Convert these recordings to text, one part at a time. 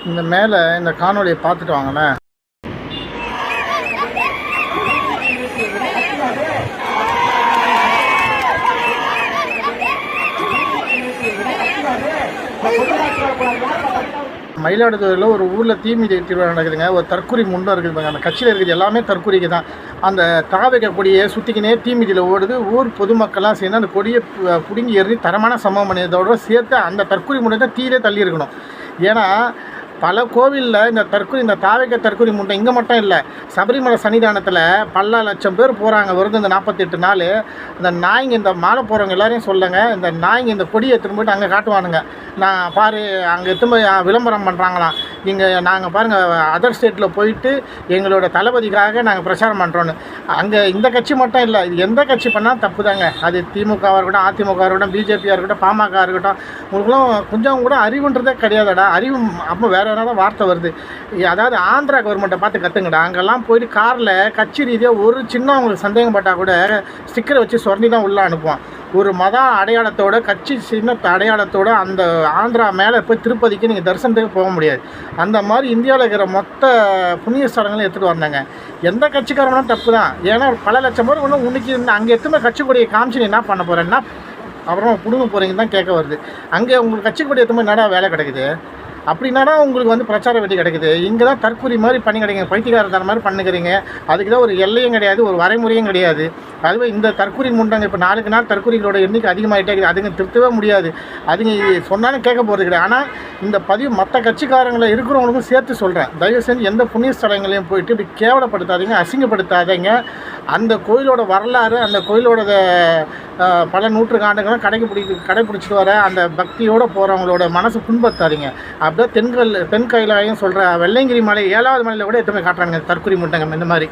இந்த மேலே இந்த காணொலியை பார்த்துட்டு வாங்களேன். மயிலாடுதுறையில் ஒரு ஊரில் தீமிதி திருவிழா நடக்குதுங்க. ஒரு தற்கொலை முண்டை இருக்குதுங்க. அந்த கட்சியில் இருக்குது எல்லாமே தற்கொலைக்கு தான். அந்த தாவக கொடியை சுற்றிக்கினே தீமிதியில் ஓடுது. ஊர் பொதுமக்கள்லாம் சேர்ந்து அந்த கொடியை பிடுங்கி எறி தரமான சம்பவம் பண்ணியதோடு சேர்த்து அந்த தற்கொலை முண்டை தான் தீயிலே தள்ளி இருக்கணும். ஏன்னா பல கோவிலில் இந்த தாவக தற்கொலை முண்டை இங்கே மட்டும் இல்லை, சபரிமலை சன்னிதானத்தில் பல லட்சம் பேர் போகிறாங்க வருது இந்த 48 நாள். இந்த நாய்ங்க இந்த மாலை போகிறவங்க எல்லாரையும் சொல்லுங்க, இந்த நாய்ங்க இந்த கொடியை எடுத்துன்னு போய்ட்டு அங்கே காட்டுவானுங்க. நான் பாரு அங்கே எடுத்து விளம்பரம் பண்ணுறாங்களாம். இங்கே நாங்கள் பாருங்கள் அதர் ஸ்டேட்டில் போயிட்டு எங்களோட தளபதிக்காக நாங்கள் பிரச்சாரம் பண்ணுறோன்னு. அங்கே இந்த கட்சி மட்டும் இல்லை, இது எந்த கட்சி பண்ணால் தப்பு தாங்க. அது திமுகவாக இருக்கட்டும், அதிமுகவாக இருக்கட்டும், பிஜேபியாக இருக்கட்டும், பாமக இருக்கட்டும். உங்களுக்குலாம் கொஞ்சம் கூட அறிவுன்றதே கிடையாதுடா. அறிவு அப்போ வேறு தான் வார்த்தை வருது. அதாவது ஆந்திரா கவர்மெண்ட்டை பார்த்து கற்றுங்கடா. அங்கெல்லாம் போயிட்டு காரில் கட்சி ரீதியாக ஒரு சின்ன அவங்களுக்கு சந்தேகப்பட்டால் கூட ஸ்டிக்கரை வச்சு சொர்ணி தான் உள்ளே அனுப்புவான். ஒரு மத அடையாளத்தோட கட்சி சின்ன அடையாளத்தோடு அந்த ஆந்திரா மேலே போய் திருப்பதிக்கு நீங்கள் தரிசனத்துக்கு போக முடியாது. அந்த மாதிரி இந்தியாவில் இருக்கிற மொத்த புண்ணிய ஸ்தலங்களும் எடுத்துகிட்டு வந்தாங்க. எந்த கட்சிக்காரங்களும் தப்பு தான். ஏன்னா பல லட்சம் பேர் ஒன்றும் உன்னைக்கு அங்கே எத்தனை கட்சி கொடியை காமிச்சு நீ என்ன பண்ண போகிறேன்னா அப்புறம் பிடுங்க போகிறீங்கன்னு தான் கேட்க வருது. அங்கே உங்களுக்கு கட்சி கொடி எத்தனை என்னடா வேலை கிடைக்குது? அப்படின்னா உங்களுக்கு வந்து பிரச்சார வெட்டி கிடைக்குது. இங்கே தான் தற்கொலை மாதிரி பண்ணி கிடைக்குங்க, பைத்தியக்காரத்தர மாதிரி பண்ணிக்கிறீங்க. அதுக்கு தான் ஒரு எல்லையும் கிடையாது, ஒரு வரைமுறையும் கிடையாது. அதுவே இந்த தற்கொலை முண்டங்க இப்போ நாளுக்கு நாள் தற்கொலைகளோட எண்ணிக்கை அதிகமாகிட்டே இருக்குது. அதுங்க திருத்தவே முடியாது. அதுங்க சொன்னாலும் கேட்க போகிறது கிடையாது. ஆனால் இந்த பதிவு மற்ற கட்சிக்காரங்களை இருக்கிறவங்களுக்கும் சேர்த்து சொல்கிறேன், தயவு செஞ்சு எந்த புண்ணிய ஸ்தலங்களையும் போயிட்டு இப்படி கேவலப்படுத்தாதீங்க, அசிங்கப்படுத்தாதீங்க. அந்த கோயிலோட வரலாறு, அந்த கோயிலோட பல நூற்றுக்காண்டுகளும் கடைப்பிடிச்சிட்டு வர அந்த பக்தியோடு போகிறவங்களோட மனசு புண்படுத்தாதீங்க. அப்படியே தென்கையிலையும் சொல்கிற வெள்ளையங்கிரி மலை 7வது மலையில் கூட எத்தனை காட்டுறாங்க தற்கொலை முண்டங்க. இந்த மாதிரி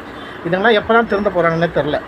இதுங்களாம் எப்போ தான் திறந்து போகிறாங்கன்னே தெரில.